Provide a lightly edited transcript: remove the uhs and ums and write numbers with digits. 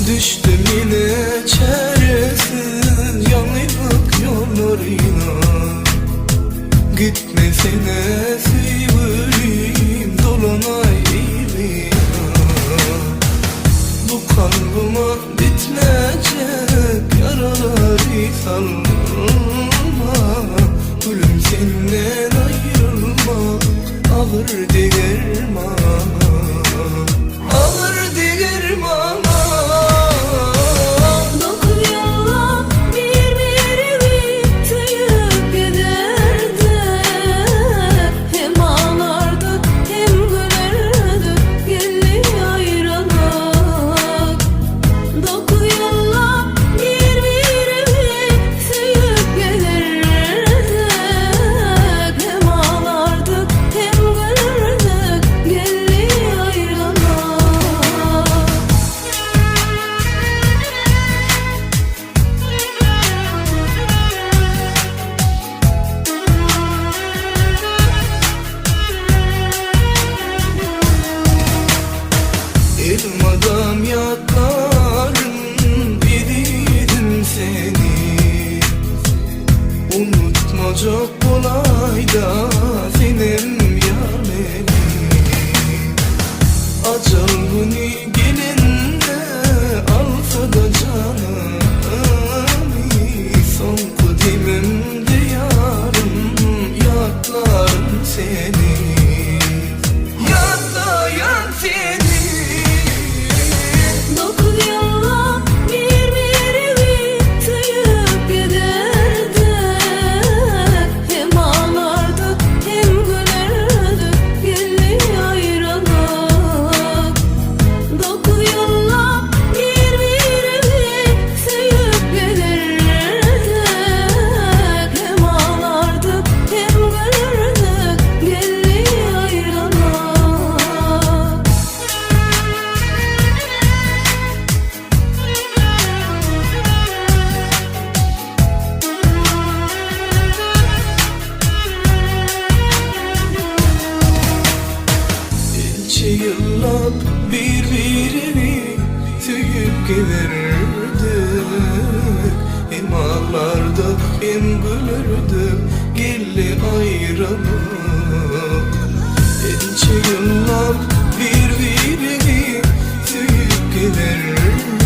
Düştüm yine çaresiz yanlık yollarına. Gitmesine sivrim dolanay ilina. Bu kalbıma bitmeyecek yaraları salma. Gülüm senden ayrılmak ağır değirman, ağır değirman. Elmadan yakarım bilirim seni. Unutma çok kolay da senin yar beni. Acal bunu gelinde alsa da canımı. Son kudimimde yarım yaklarım seni. Yaklayan seni. Yıllar birbirini tüyüp gelirdik. Hem ağlardı hem gülürdük gelli ayrılık. Ence yıllar birbirini tüyüp gelirdik.